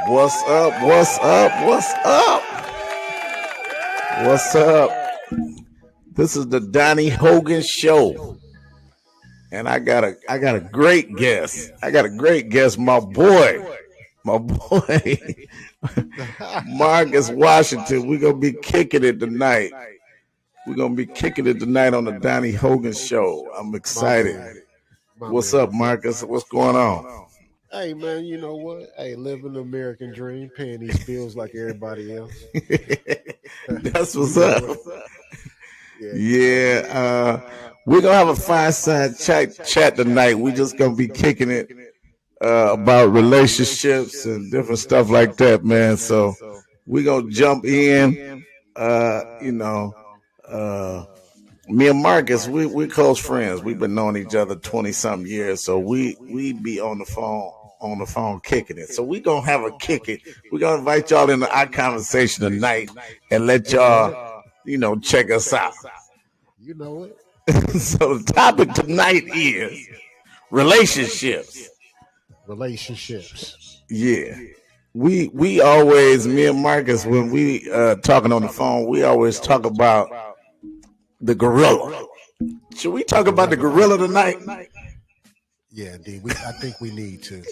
What's up? What's up? What's up? What's up? This is the Donnie Hogan Show, and I got a great guest. My boy, Marcus Washington. We're gonna be kicking it tonight. On the Donnie Hogan Show. I'm excited. What's up, Marcus? What's going on? Hey man, you know what? Hey, living the American dream, paying these bills like everybody else. That's what's up. Yeah, we're gonna have a fireside chat tonight. We're just gonna be kicking it about relationships and different stuff like that, man. So we're gonna jump in. Me and Marcus, we're close friends. We've been knowing each other 20-something years, so we be on the phone kicking it. So we gonna have a kick it. We're gonna invite y'all into our conversation tonight and let y'all, check us out. You know it. So the topic tonight is relationships. Yeah. We always, me and Marcus, when we talking on the phone, we always talk about the gorilla. Should we talk about the gorilla tonight? Yeah, D. I think we need to.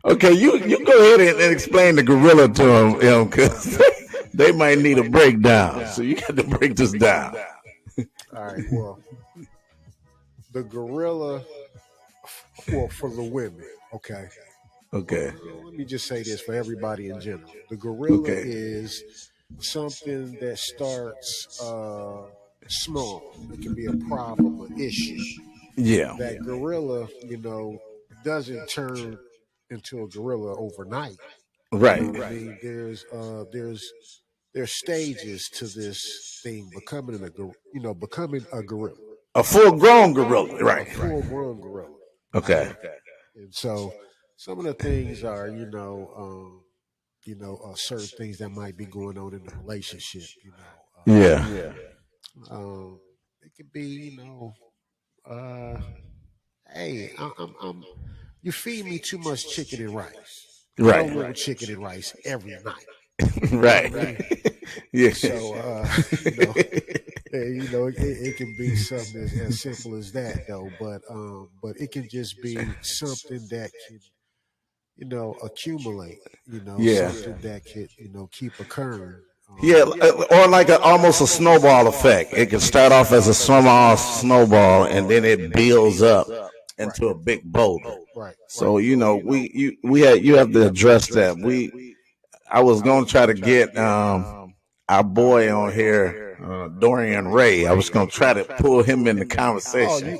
Okay, you go ahead and explain the gorilla to them, because they might need a breakdown. So you got to break this down. All right. Well, the gorilla for the women. Okay. Let me just say this for everybody in general. The gorilla is something that starts small. It can be a problem, an issue. Yeah. That gorilla, doesn't turn into a gorilla overnight. Right. I mean, there's stages to this thing becoming a gorilla. A full-grown gorilla, right? A full-grown gorilla. Okay. And so some of the things are, certain things that might be going on in the relationship. It could be, hey, you feed me too much chicken and rice. Right. I don't want chicken and rice every night. Right. Yeah. So, it can be something as simple as that, though. But it can just be something that can, accumulate. Something that could, keep occurring. Or like almost a snowball effect. It can start off as a small snowball, and then it builds up into a big boulder. Right. So you have to address that. I was gonna try to get our boy on here, Dorian Ray. I was gonna try to pull him in the conversation.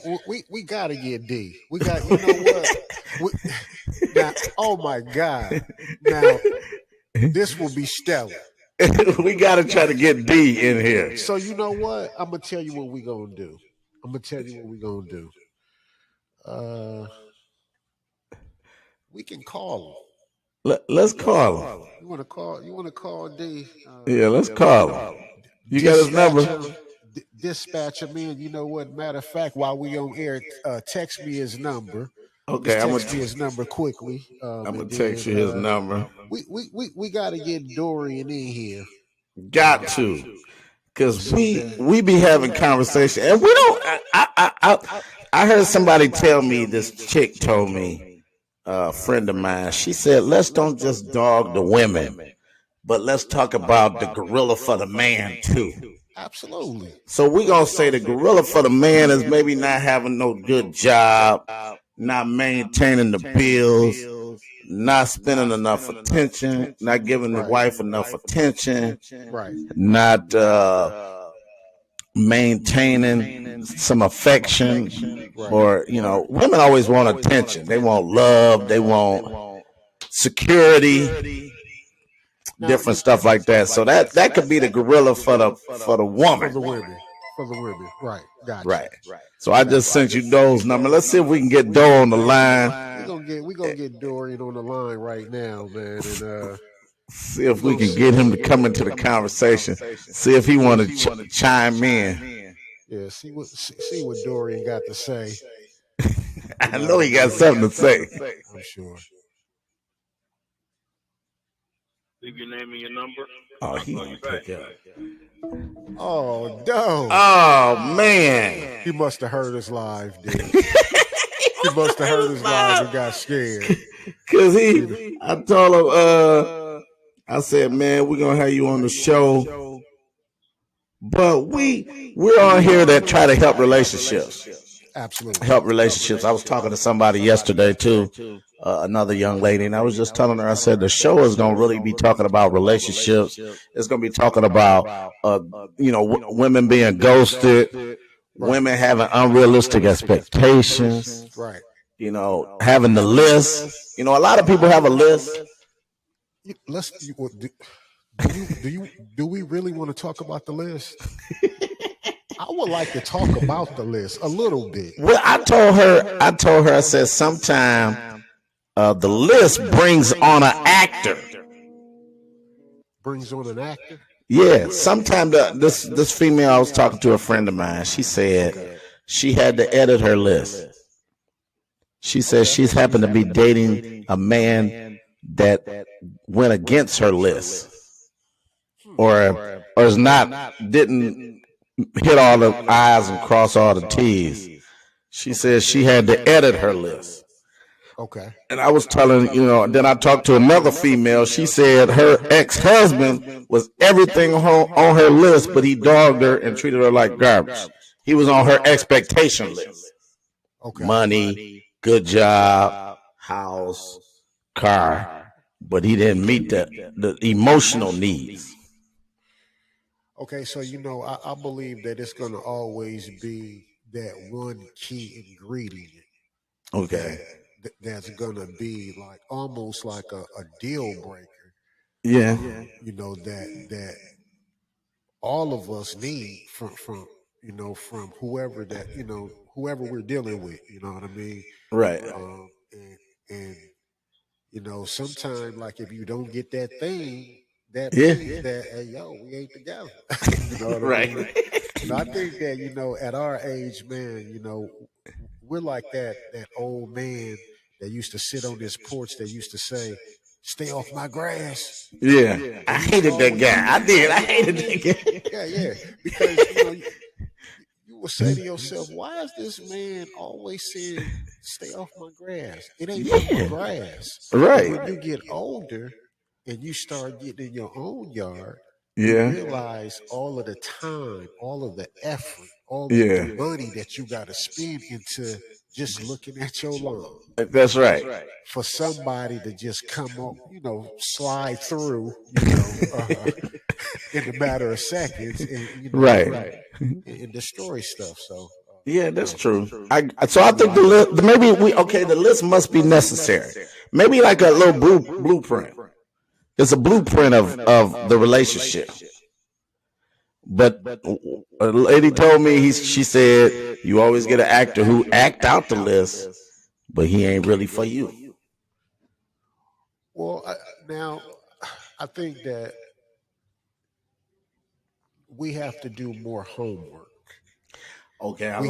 We gotta get D. We got, you know what? Now, oh my God! Now this will be stellar. We got to try to get D in here. So you know what? I'm gonna tell you what we're gonna do. We can call him. Let's call him. You want to call D? Yeah, let's call him. You got his number? Dispatch him in. You know what? Matter of fact, while we on air, text me his number. Okay, I'm gonna text you his number quickly. I'm gonna text you his number. We gotta get Dorian in here. Got to, because we be having conversation, and we don't. I heard somebody tell me, this chick told me, a friend of mine. She said, "Let's don't just dog the women, but let's talk about the gorilla for the man too." Absolutely. So we're gonna say the gorilla for the man is maybe not having no good job, not maintaining the bills, not spending enough attention, not giving the wife enough attention, not maintaining some affection, or women always want attention. They want love. They want security. Different stuff like that. So that could be the gorilla for the woman. For the women. Right. Gotcha. Right. So I just sent you Doe's number. Let's see if we can get Doe on the line. We're gonna get Dorian on the line right now, man. And see if we can get him to come into the conversation. See if he want to chime in. Yeah, see what Dorian got to say. I know he got something to say. I'm sure. Leave your name and your number. Oh, he gonna pick up. Oh, no. Oh, man. He must have heard us live, dude. He must have heard us live and got scared. Cause I told him, I said, man, we're gonna have you on the show. But we're on here that try to help relationships. Absolutely. Help relationships. I was talking to somebody yesterday too, another young lady, and I was just telling her, I said, the show is going to really be talking about relationships. It's going to be talking about, women being ghosted, women having unrealistic expectations, right? Having the list. A lot of people have a list. Do we really want to talk about the list? I would like to talk about the list a little bit. Well, I told her, I said, sometime the list brings on an actor. Brings on an actor? Yeah. Sometime this female, I was talking to a friend of mine. She said she had to edit her list. She says she's happened to be dating a man that went against her list, or is not, didn't hit all the I's and cross all the T's. She says she had to edit her list. Okay. And I was telling, then I talked to another female. She said her ex-husband was everything on her list, but he dogged her and treated her like garbage. He was on her expectation list. Okay. Money, good job, house, car, but he didn't meet the emotional needs. Okay, so I believe that it's going to always be that one key ingredient. Okay. That's going to be like almost like a deal breaker. Yeah. That all of us need from whoever whoever we're dealing with. You know what I mean? Right. And sometimes like if you don't get that thing. That means that, hey, we ain't together. You know what I mean? And I think that, at our age, man, we're like that old man that used to sit on this porch that used to say, stay off my grass. Yeah. I hated that guy. I did. I hated that guy. Yeah. Because, you will say to yourself, why is this man always saying, stay off my grass? It ain't my grass. Right. But when you get older, and you start getting in your own yard, you realize all of the time, all of the effort, all of the money that you got to spend into just looking at your lawn. That's right. For somebody to just come up, slide through, in a matter of seconds, and and destroy stuff. So. Yeah, that's true. So I think the list, maybe the list must be necessary. Maybe like a little blueprint. It's a blueprint of the relationship. But a lady told me, she said, you always get an actor who act out the list, but he ain't really for you. Well, now, I think that we have to do more homework. Okay, I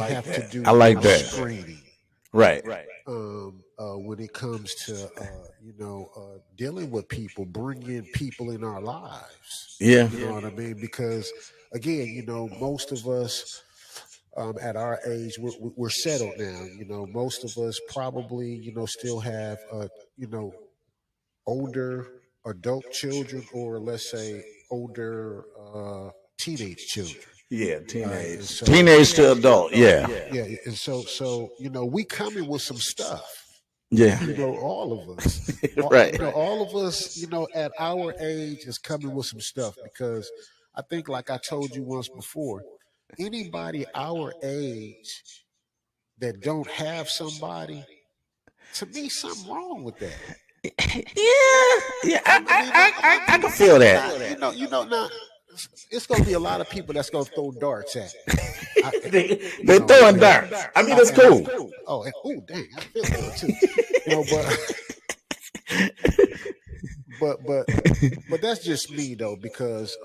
like that. Screening. Right. When it comes to dealing with people, bringing people in our lives. Yeah. You know what I mean? Because again, most of us at our age, we're settled now. Most of us probably, still have older adult children, or let's say older teenage children. Yeah, teenage to adult. Yeah. And so we coming with some stuff. Yeah. All of us. Right. All of us, at our age is coming with some stuff, because I think, like I told you once before, anybody our age that don't have somebody, to me, something wrong with that. Yeah. I can feel that. Now, it's going to be a lot of people that's going to throw darts at it. They're throwing darts. I mean, it's cool. Dang, I feel it too. But that's just me though, because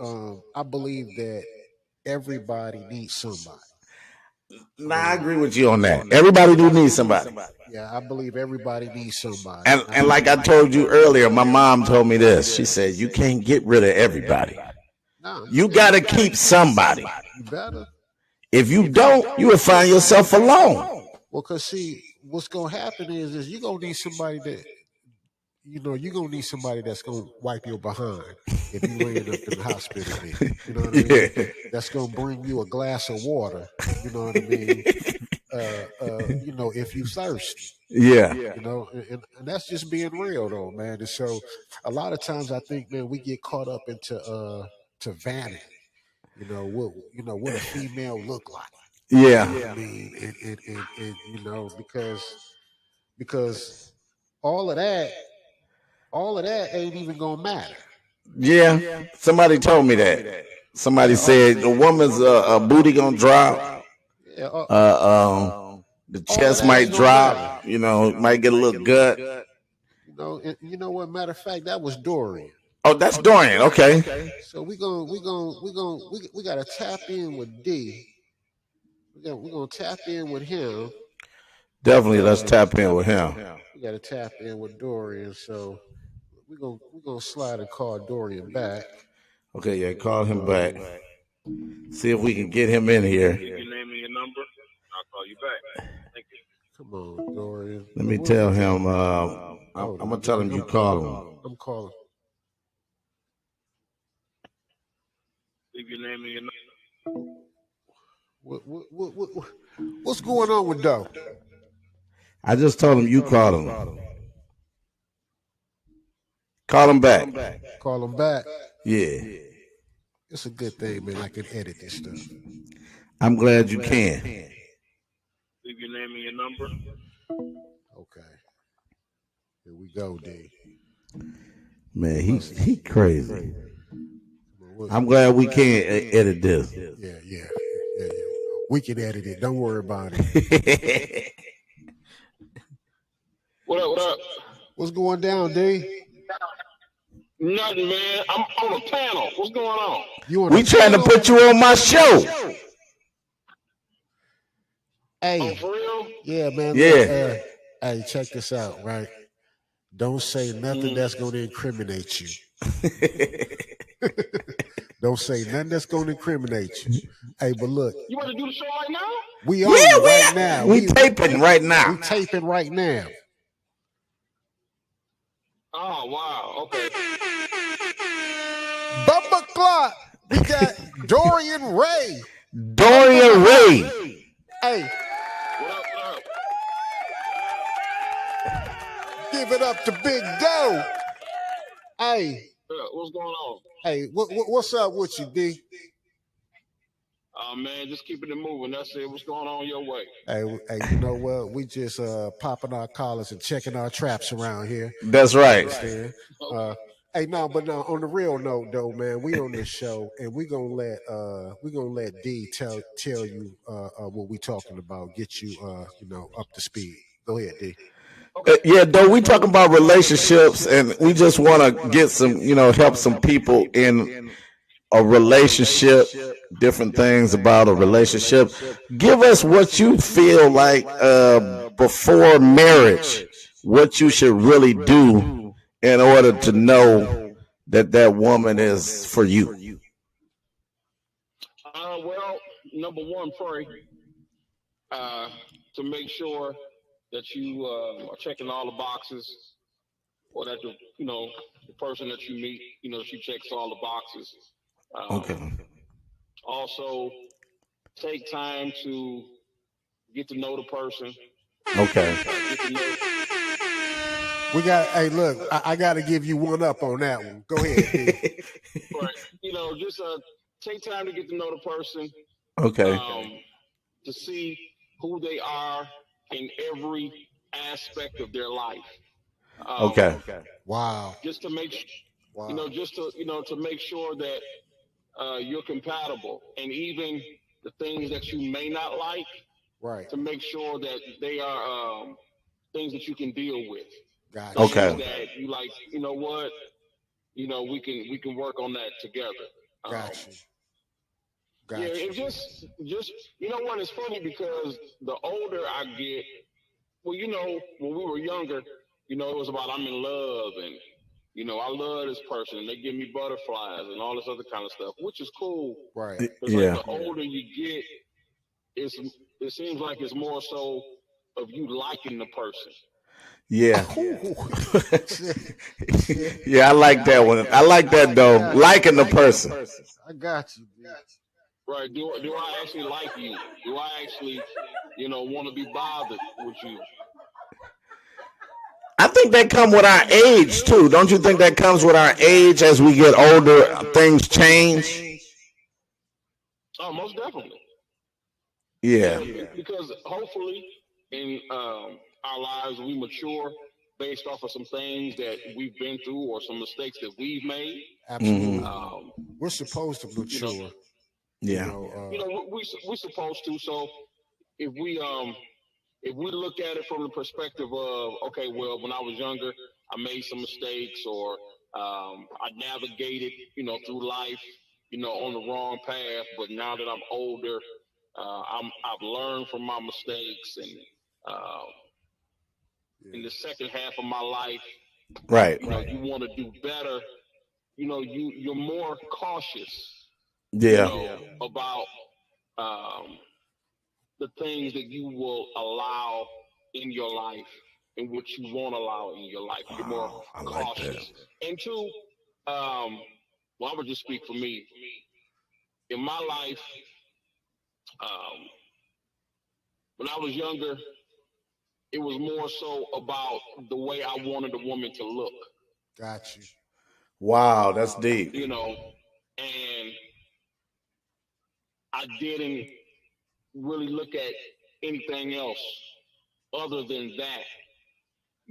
I believe that everybody needs somebody. Nah, I agree with you on that. Everybody do need somebody. Yeah, I believe everybody needs somebody. And like I told you earlier, my mom told me this. She said, you can't get rid of everybody. You got to keep somebody. You better. If you don't, you will find yourself alone. Well, because see, what's going to happen is you're going to need somebody that, you're going to need somebody that's going to wipe your behind if you end up in the hospital. You know what I mean? That's going to bring you a glass of water. You know what I mean? If you thirsty. Yeah. And that's just being real though, man. And so a lot of times I think, man, we get caught up into to vanity. What a female look like. Yeah. You know what I mean, and because all of that ain't even gonna matter. Yeah. Somebody told me that. Somebody said the woman's booty gonna drop. The chest might drop. Might get a little gut. You know what? Matter of fact, that was Dorian. Oh, that's Dorian. Okay. So we gotta tap in with D. We're gonna tap in with him. Definitely, let's tap in with him. We gotta tap in with Dorian. So we're gonna slide and call Dorian back. Okay, yeah, call him back. See if we can get him in here. Give your name and your number. I'll call you back. Thank you. Come on, Dorian. Let me tell him. I'm gonna tell him you call him. I'm calling. Leave your name and your number. What's going on with Doe? I just told him you call him. Call him back. Call him back. Yeah. It's a good thing, man. I can edit this stuff. I'm glad you can. Leave your name and your number. Okay. Here we go, D. Man, he crazy. I'm glad we can edit this. Yeah. We can edit it. Don't worry about it. What up? What's going down, D? Nothing, man. I'm on a panel. What's going on? We trying to put you on my show. Hey. Oh, for real? Yeah, man. Yeah. Hey, check this out, right? Don't say nothing that's going to incriminate you. Don't say nothing that's going to incriminate you. Hey, but look. You want to do the show right now? We on right now. We taping right now. We taping right now. Oh, wow. Okay. Bumper Clock. We got Dorian Ray. Dorian Ray. Hey. What up? Give it up to Big Doe. Hey. What's going on? Hey, what's up with you, D? Man, just keeping it moving. That's it. What's going on your way? Hey, you know what? We just popping our collars and checking our traps around here. That's right. Hey, but on the real note though, man, we on this show and we gonna let D tell you what we talking about, get you up to speed. Go ahead, D. Yeah, though we talking about relationships, and we just want to get some, help some people in a relationship, different things about a relationship. Give us what you feel like before marriage, what you should really do in order to know that woman is for you. Well, number one, pray to make sure that you are checking all the boxes, or that the person that you meet, she checks all the boxes. Okay. Also, take time to get to know the person. Okay. We got. Hey, look, I got to give you one up on that one. Go ahead. But just take time to get to know the person. Okay. To see who they are in every aspect of their life. Okay. Wow. Just to make, to make sure that you're compatible, and even the things that you may not like, right? To make sure that they are things that you can deal with. Gotcha. Okay. That you like, we can work on that together. Gotcha. Yeah, it just you know what? It's funny because the older I get, well, you know, when we were younger, you know, it was about I'm in love and you know I love this person and they give me butterflies and all this other kind of stuff, which is cool. Right. Because like the older you get, it seems like it's more so of you liking the person. Yeah. Yeah, I like that one. I like that though. Liking the person. I got you, dude. Right. Do I actually like you? Do I actually, you know, want to be bothered with you? I think that comes with our age too. Don't you think that comes with our age as we get older, things change? Oh, most definitely. Yeah. Because hopefully in our lives we mature based off of some things that we've been through or some mistakes that we've made. Absolutely. We're supposed to mature. You know, we're supposed to. So if we look at it from the perspective of, okay, well, when I was younger, I made some mistakes or I navigated, you know, through life, you know, on the wrong path. But now that I'm older, I've learned from my mistakes, and in the second half of my life, right, you know, you want to do better. You know, you're more cautious. Yeah. You know, about the things that you will allow in your life and what you won't allow in your life. You're more cautious. And two, well, I would just speak for me. In my life, when I was younger, it was more so about the way I wanted a woman to look. Got you. Wow, that's deep. You know, and I didn't really look at anything else other than that.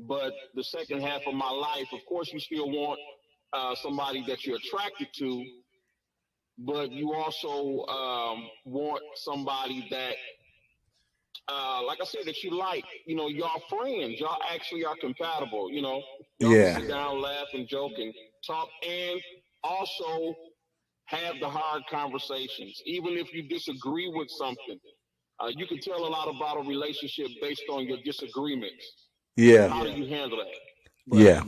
But the second half of my life, of course, you still want somebody that you're attracted to, but you also want somebody that, like I said, that you like. You know, y'all friends, y'all actually are compatible. You know, y'all can sit down, laugh, and joke, and talk, and also have the hard conversations, even if you disagree with something. You can tell a lot about a relationship based on your disagreements. Yeah. How do you handle that? But yeah.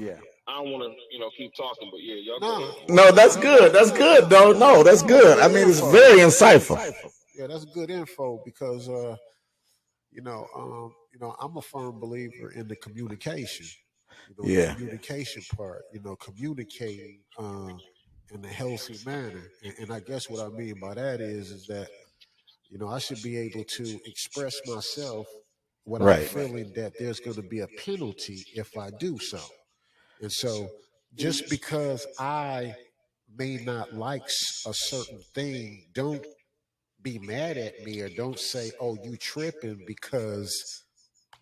I don't want to, you know, keep talking, but yeah, y'all. No, that's good. That's good, though. No, that's good. I mean, it's very insightful. Yeah, that's good info because, you know, I'm a firm believer in the communication. You know, the communication part. You know, communicating in a healthy manner, and I guess what I mean by that is that, you know, I should be able to express myself without feeling that there's going to be a penalty if I do so. And so just because I may not like a certain thing, don't be mad at me or don't say, oh, you tripping because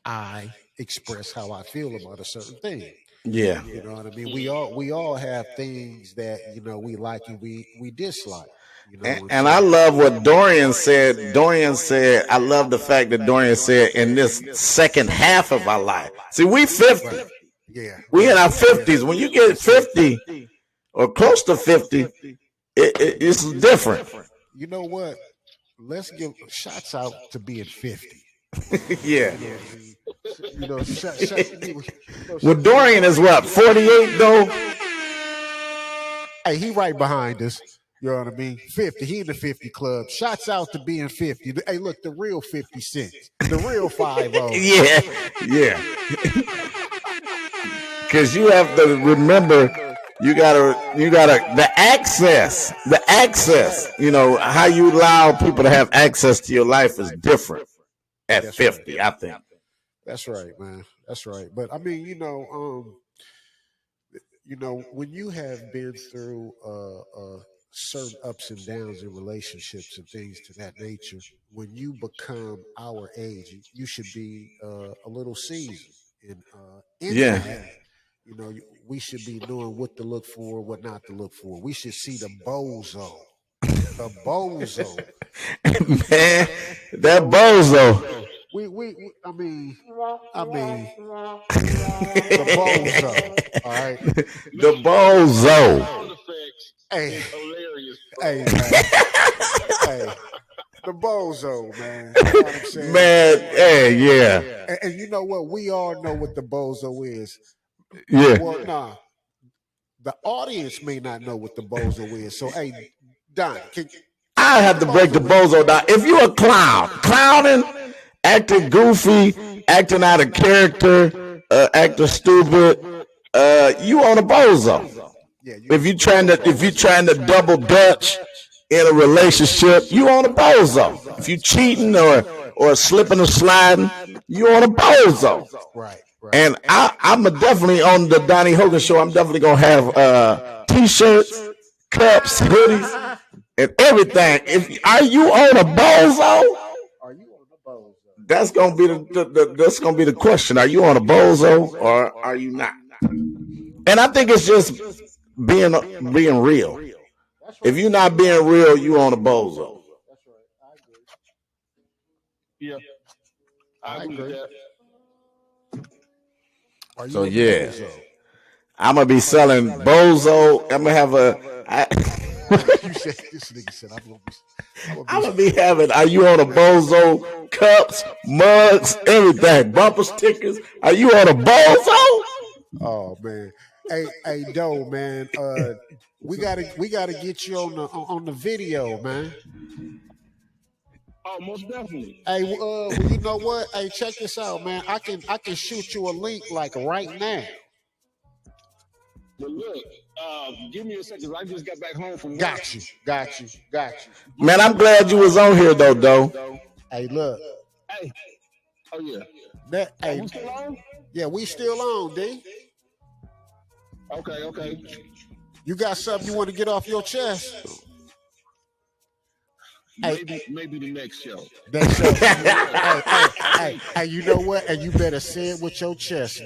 I express how I feel about a certain thing. Yeah. You know what I mean? We all have things that, you know, we like and we dislike. You know, and I love what Dorian said. Dorian said, I love the fact that Dorian said in this second half of our life. See, we 50. Right. Yeah. We in our 50s. When you get 50 or close to 50, it's different. You know what? Let's give shots out to being 50. Yeah. You know, well, Dorian is what, 48 though? Hey, he right behind us. You know what I mean? 50. He in the 50 club. Shouts out to being 50. Hey, look, the real 50 Cent. The real 5-0. Yeah. Because you have to remember, you gotta the access. You know, how you allow people to have access to your life is different at 50, I think. That's right, man. That's right. But I mean, you know, when you have been through certain ups and downs in relationships and things to that nature, when you become our age, you should be a little seasoned in that. You know, we should be knowing what to look for, what not to look for. We should see the bozo. The bozo. Man, that bozo. I mean, the bozo. All right. The bozo. Hey, hilarious. hey, man. Hey. The bozo, man. You know what I'm saying? Man, hey, yeah. And you know what? We all know what the bozo is. Yeah. Well, nah. The audience may not know what the bozo is. So, hey, Don, I have to break the bozo down. If you're a clown, clowning, acting goofy, acting out of character, acting stupid, you on a bozo. Yeah, if you trying to double dutch in a relationship, you on a bozo. If you cheating or slipping or sliding, you on a bozo. Right. And I'm definitely on the Donnie Hogan show. I'm definitely gonna have t-shirts, cups, hoodies, and everything. Are you on a bozo? Are you on a bozo? That's gonna be the question. Are you on a bozo or are you not? And I think it's just being real. If you're not being real, you on a bozo. That's right. I agree. Yeah, I agree with that. So yeah, I'm gonna be selling bozo. I'm gonna have You said this nigga said I'm gonna be having. Are you on a bozo? Cups, mugs, everything, bumper stickers. Are you on a bozo? Oh man, hey, Doe, man. We gotta get you on the video, man. Oh, most definitely. Hey, well, you know what? Hey, check this out, man. I can shoot you a link like right now. But look, give me a second. I just got back home from work. Got you. Man, I'm glad you was on here though. Hey, look. Hey. Oh yeah. Hey, we still on? Yeah, we still on, D. Okay. You got something you want to get off your chest? Maybe the next show. Hey, you know what? And you better say it with your chest.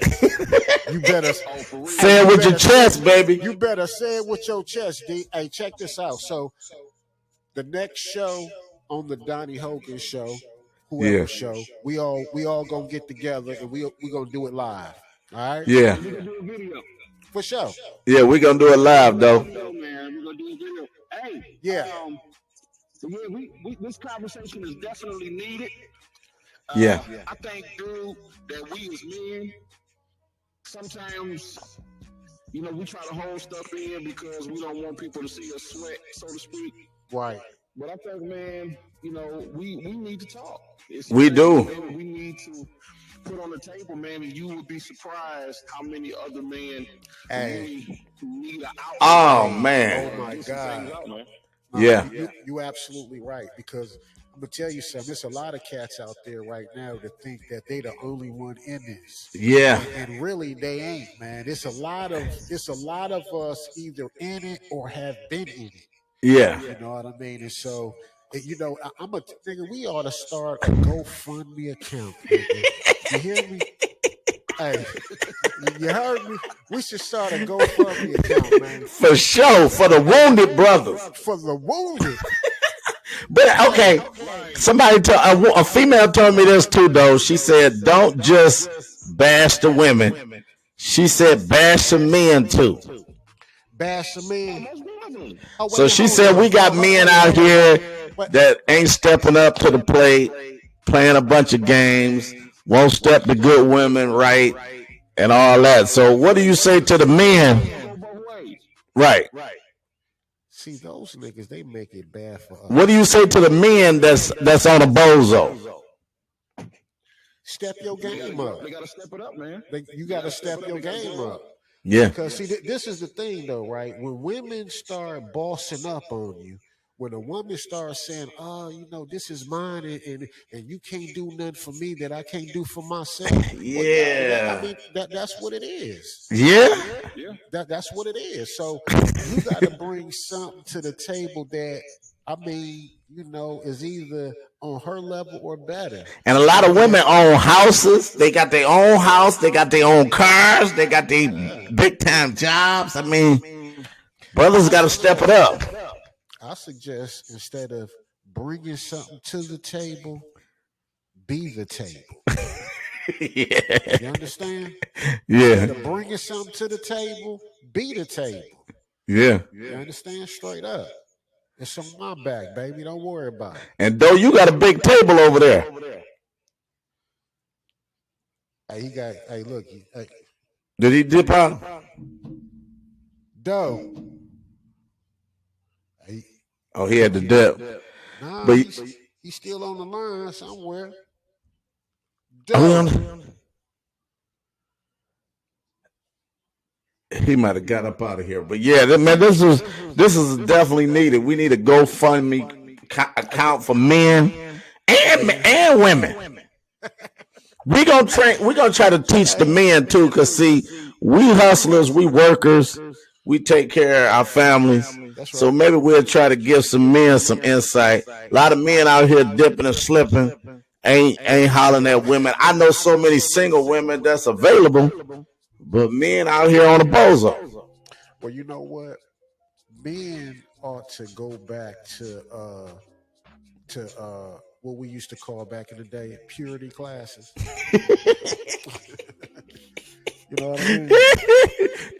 You better say it with your chest, baby. You better say it with your chest, D. Hey, check this out. So, the next show on the Donnie Hogan show, whoever show, we all gonna get together and we gonna do it live. All right? Yeah. We're gonna do a video. For sure. Yeah, we're gonna do it live though. Man, we're gonna do a video. Hey. Yeah. We this conversation is definitely needed. Yeah. I think, dude, that we as men sometimes, we try to hold stuff in because we don't want people to see us sweat, so to speak. Right. But I think, man, we need to talk. We do. We need to put on the table, man, and you would be surprised how many other men really need an outlet. Oh man. Oh my God. Yeah. You absolutely right, because I'm gonna tell you something. There's a lot of cats out there right now that think that they the only one in this. Yeah. And really they ain't, man. It's a lot of us either in it or have been in it. Yeah. You know what I mean? And so, nigga, we ought to start a GoFundMe account, nigga. You hear me? Hey, you heard me? We should start a GoFundMe account, man. For sure, for the wounded brothers. For the wounded. But okay, a female told me this too, though. She said, "Don't just bash the women." She said, "Bash the men too." Bash the men. So she said, "We got men out here that ain't stepping up to the plate, playing a bunch of games, won't step the good women right, and all that." So what do you say to the men? Right. See, those niggas, they make it bad for us. What do you say to the men that's on a bozo? Step your game up. They gotta step it up, man. You gotta step your game up. Yeah. Because see, this is the thing though, right? When women start bossing up on you, when a woman starts saying, "Oh, this is mine, and you can't do nothing for me that I can't do for myself." Yeah. That's what it is. Yeah. That's what it is. So you got to bring something to the table that, is either on her level or better. And a lot of women own houses. They got their own house. They got their own cars. They got their big time jobs. Brothers got to step it up. I suggest, instead of bringing something to the table, be the table. Yeah. You understand? Yeah. Instead of bringing something to the table, be the table. Yeah. You understand? Straight up. It's on my back, baby. Don't worry about it. And though you got a big table over there. Hey, look. Hey. Did he dip out? Doe. Oh, he had to dip. Nah, but he's still on the line somewhere. He might have got up out of here. But yeah, man, this is definitely needed. We need a GoFundMe account for men and women. We're gonna try to teach the men too, because see, we hustlers, we workers, we take care of our families. Right. So maybe we'll try to give some men some insight. A lot of men out here dipping and slipping, ain't hollering at women. I know so many single women that's available, but men out here on the bozo. Well, you know what? Men ought to go back to what we used to call back in the day purity classes. You know what I mean?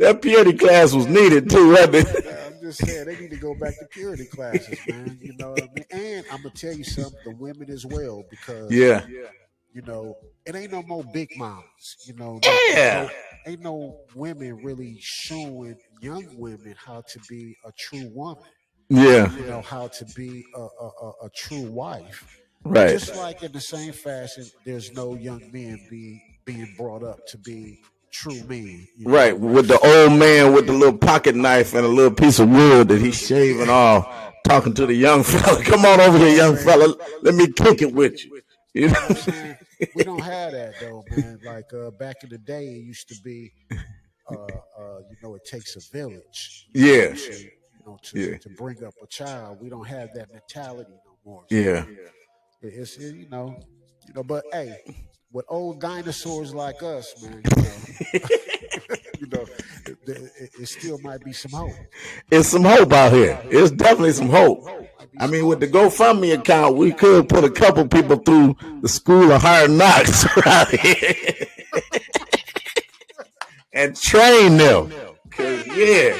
That purity class was needed too, wasn't it? I'm just saying they need to go back to purity classes, man. You know what I mean? And I'm gonna tell you something, the women as well, because you know, it ain't no more big moms. You know, ain't no women really showing young women how to be a true woman. Yeah, you know how to be a true wife. Right. Just like in the same fashion, there's no young men being brought up to be true men. Right, with the old man with the little pocket knife and a little piece of wood that he's shaving off, talking to the young fella. Come on over here, young fella. Let me kick it with you. You know what I'm saying? We don't have that though, man. Like back in the day, it used to be, you know, it takes a village. Yeah. To bring up a child. We don't have that mentality no more. So yeah. It's you know, but hey, with old dinosaurs like us, man, you know, it still might be some hope. It's some hope out here. It's definitely some hope. I mean, with the GoFundMe account, we could put a couple people through the school of hard knocks around here and train them. Cause yeah.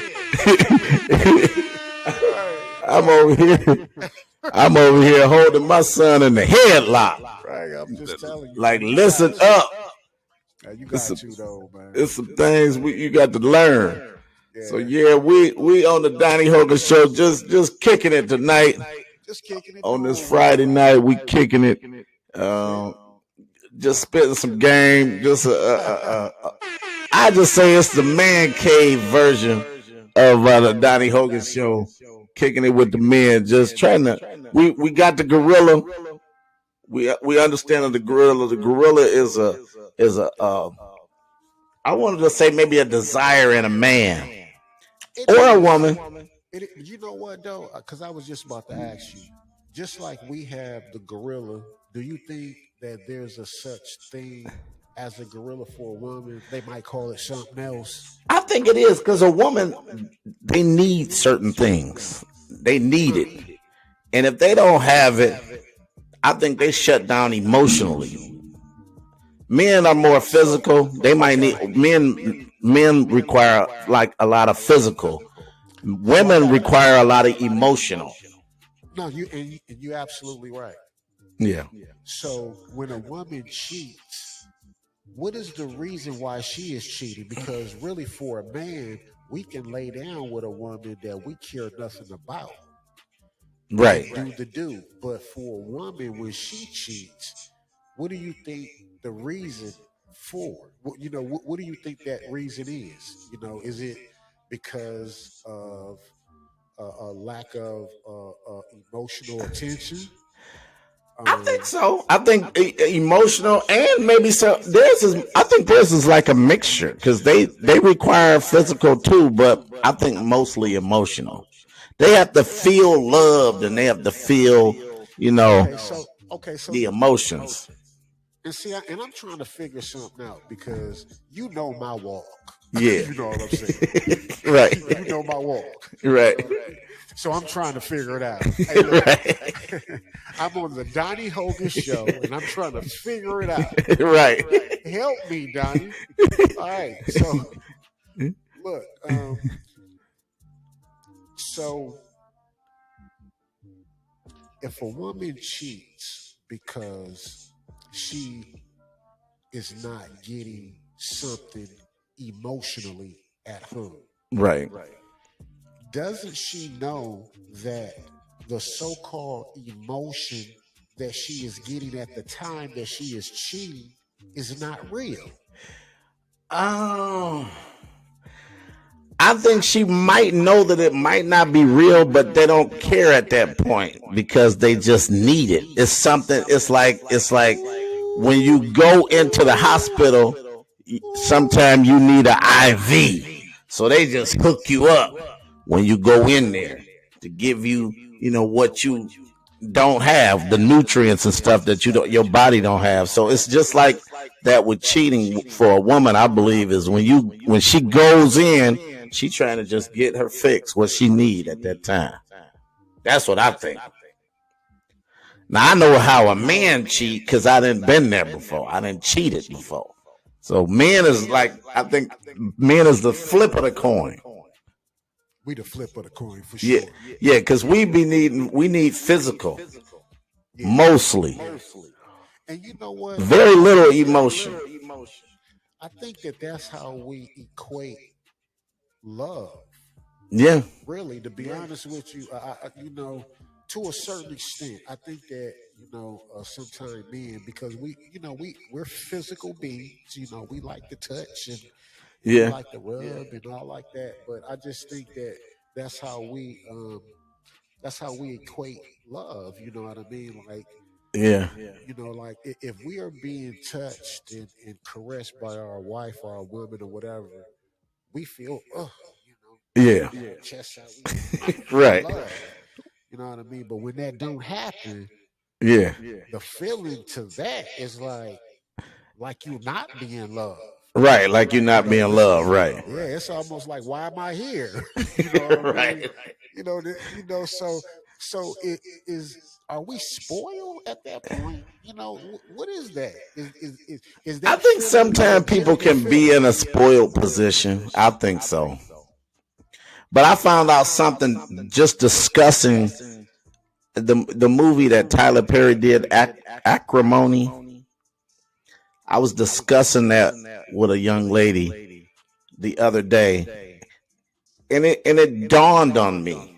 I'm over here holding my son in the headlock. Right, I'm just telling you. Like, listen up. You got to though, man. It's some things you got to learn. Yeah. So yeah, we on the Donnie Hogan show, just kicking it tonight. Just kicking it on this Friday night. We kicking it. Just spitting some game. Just I just say it's the man cave version of the Donnie Hogan show, kicking it with the men. Just trying to. We got the gorilla. We understand the gorilla. The gorilla is a. I wanted to say maybe a desire in a man or a woman. You know what though? Because I was just about to ask you. Just like we have the gorilla, do you think that there's a such thing as a gorilla for a woman? They might call it something else. I think it is, because a woman, they need certain things. They need it. And if they don't have it, I think they shut down emotionally. Men are more physical. They might need men require like a lot of physical. Women require a lot of emotional. No, you're absolutely right. Yeah. So when a woman cheats, what is the reason why she is cheating? Because really, for a man, we can lay down with a woman that we care nothing about. Right. Do. But for a woman, when she cheats, what do you think the reason for? What do you think that reason is? Is it because of a lack of emotional attention? I think so. I think emotional and maybe so. I think this is like a mixture, because they require physical too, but I think mostly emotional. They have to feel loved, and they have to feel, the emotions. And see, I'm trying to figure something out, because you know my walk. Yeah. You know what I'm saying? Right. You know my walk. Right. So I'm trying to figure it out. Hey, look, Right. I'm on the Donnie Hogan show, and I'm trying to figure it out. Right. Help me, Donnie. All right. So, look, So if a woman cheats because she is not getting something emotionally at home, Right. doesn't she know that the so-called emotion that she is getting at the time that she is cheating is not real? Oh, I think she might know that it might not be real, but they don't care at that point because they just need it. It's something. It's like when you go into the hospital, sometimes you need an IV, so they just hook you up when you go in there to give you, what you don't have, the nutrients and stuff that your body don't have. So it's just like that with cheating for a woman. I believe is when she goes in, she trying to just get her fix what she need at that time. That's what I think. Now I know how a man cheat because I didn't been there before. I didn't cheated before. So men is like, I think men is the flip of the coin. We the flip of the coin for sure. Yeah, because we need physical, mostly. And you know what? Very little emotion. I think that's how we equate love. Yeah. Really, to be honest with you, to a certain extent, I think that sometimes men, because we're physical beings. We like to touch and we like to rub and all like that. But I just think that that's how we equate love. You know what I mean? Like, like if we are being touched and caressed by our wife or our woman or whatever, we feel, chest out, right. love. You know what I mean? But when that don't happen, the feeling to that is like you're not being loved. Right, like you're not being loved, right? Yeah, it's almost like, why am I here? You know what I mean? Right. So it is. Are we spoiled at that point? What is that? Is that? I think sometimes people can be in a spoiled position. I think so. But I found out something just discussing the movie that Tyler Perry did, Acrimony. I was discussing that with a young lady the other day, and it dawned on me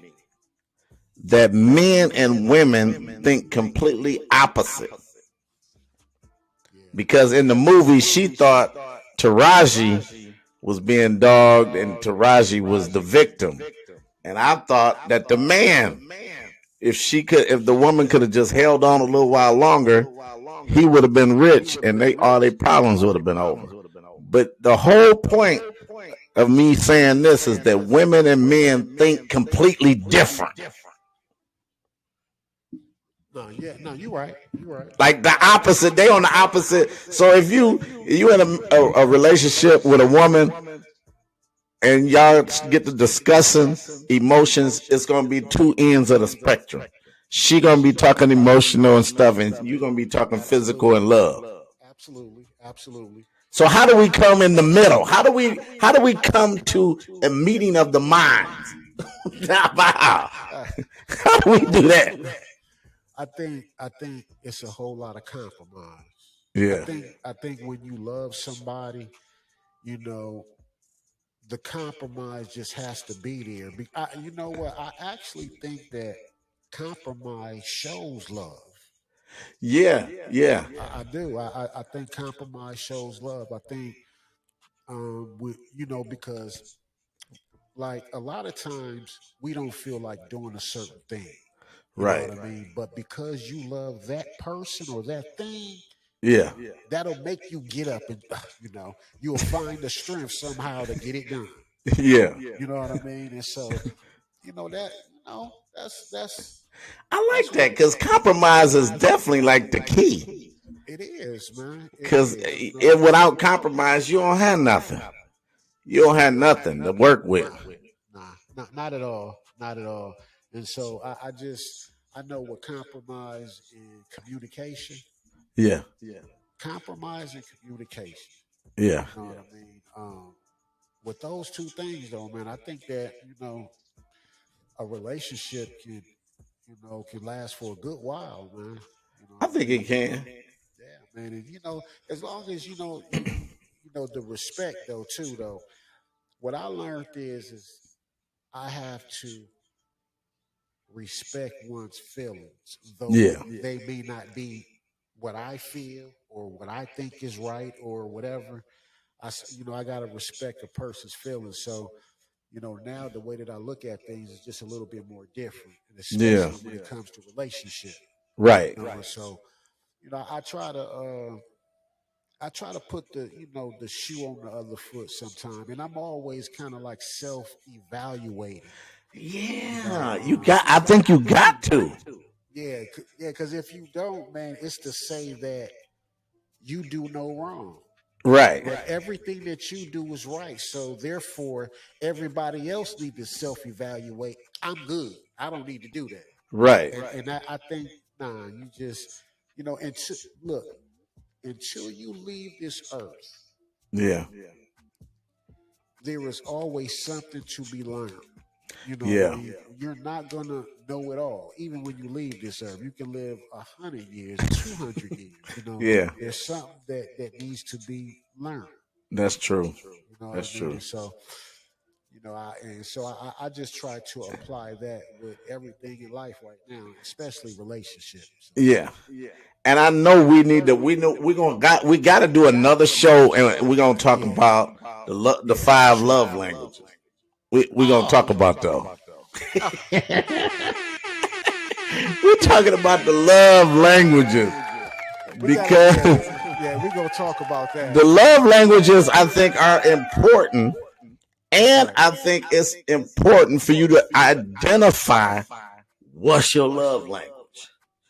that men and women think completely opposite. Because in the movie, she thought Taraji was being dogged and Taraji was the victim. And I thought that the man, if the woman could have just held on a little while longer, he would have been rich and all their problems would have been over. But the whole point of me saying this is that women and men think completely different. No, you're right. You're right. Like the opposite, they on the opposite. So if you in a relationship with a woman and y'all get to discussing emotions, it's gonna be two ends of the spectrum. She gonna be talking emotional and stuff, and you gonna be talking physical and love. Absolutely. So how do we come in the middle? How do we come to a meeting of the minds? How do we do that? I think it's a whole lot of compromise. Yeah. I think when you love somebody, the compromise just has to be there. You know what? I actually think that compromise shows love. Yeah. I do. I think compromise shows love. I think, because like a lot of times we don't feel like doing a certain thing. You know what I mean? But because you love that person or that thing, that'll make you get up and you'll find the strength somehow to get it done. Yeah. You know what I mean? And so, that's I like that because compromise is definitely like the key. It is, man. Because without compromise, you don't have nothing. You don't have nothing to work with. Nah, not at all. Not at all. And so I know what compromise and communication. Yeah. Compromise and communication. Yeah. You know what I mean? With those two things, though, man, I think that a relationship can last for a good while, man. I think it can. Yeah, man. And as long as the respect though too though. What I learned is I have to respect one's feelings, though Yeah. they may not be what I feel or what I think is right or whatever. I got to respect a person's feelings. So, now the way that I look at things is just a little bit more different, and Yeah. especially when it comes to relationship. Right. So, I try to put the shoe on the other foot sometime, and I'm always kind of like self-evaluating. Yeah, I think you got to. Yeah, yeah. Because if you don't, man, it's to say that you do no wrong. Right. That everything that you do is right. So therefore, everybody else needs to self-evaluate. I'm good. I don't need to do that. Right. And I think, you just, until you leave this earth, Yeah. there is always something to be learned. Yeah. You're not gonna know it all. Even when you leave this earth, you can live 100 years, 200 years. Yeah. There's something that needs to be learned. That's true. That's true. So, I just try to apply that with everything in life right now, especially relationships. So. Yeah. And I know we got to do another show, and we're gonna talk about the 5 love languages. We're gonna talk about those. We're talking about the love languages because we're gonna talk about that. The love languages, I think, are important, and I think it's important for you to identify what's your love language.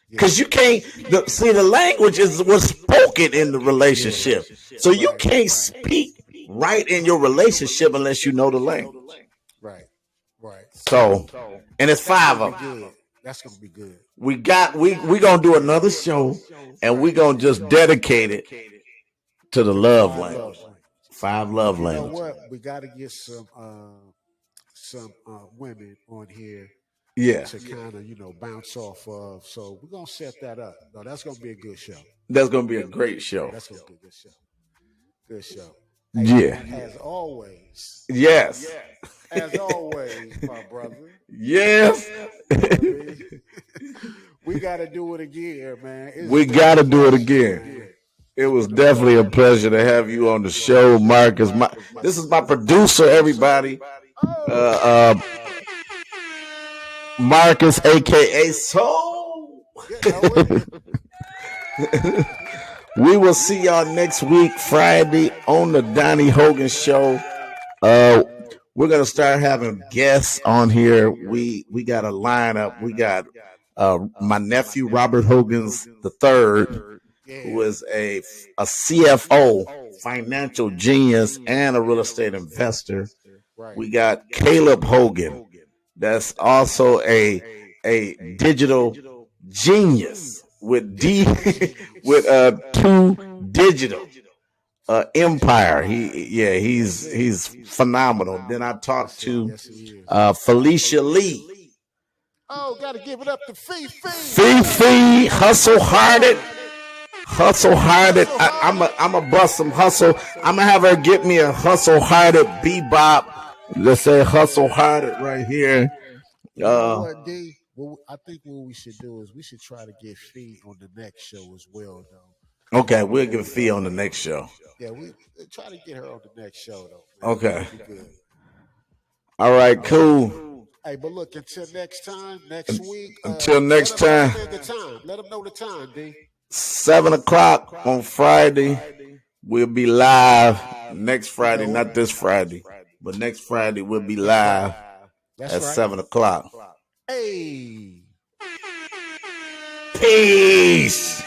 Because you can't see the language is what's spoken in the relationship, so you can't speak right in your relationship unless you know the language. Right. So, and it's 5 of them. That's gonna be good. We gonna do another show, and we gonna just dedicate it to the love language. 5 love languages. You know what? We got to get some women on here. Yeah. To kind of bounce off of. So we're gonna set that up. No, that's gonna be a good show. That's gonna be a great show. That's gonna be a good show. Good show. Yeah. As always. Yes. As always, my brother. Yes. We got to do it again, man. We got to do it again. It was definitely a pleasure to have you on the show, Marcus. This is my producer, everybody. Marcus, aka Soul. We will see y'all next week, Friday, on the Donnie Hogan Show. We're gonna start having guests on here. We got a lineup. We got my nephew Robert Hogan's III, who is a CFO, financial genius, and a real estate investor. We got Caleb Hogan, that's also a digital genius with 2 digital empire. He's phenomenal. Then I talked to Felicia Lee. Oh, gotta give it up to Fifi. Fifi, hustle hearted. I'm a bust some hustle. I'm gonna have her get me a hustle hearted bebop. Let's say hustle hearted right here. You know what, D? Well, I think what we should do is we should try to get Fee on the next show as well, though. Okay, we'll get Fee on the next show. Yeah, we try to get her on the next show, though. Man. Okay. Good. All right, cool. Hey, but look, until next time, next week. Until next time. Let them know the time, D. 7 o'clock on Friday. We'll be live next Friday, not this Friday, but next Friday we'll be live at 7 o'clock. Hey. Peace.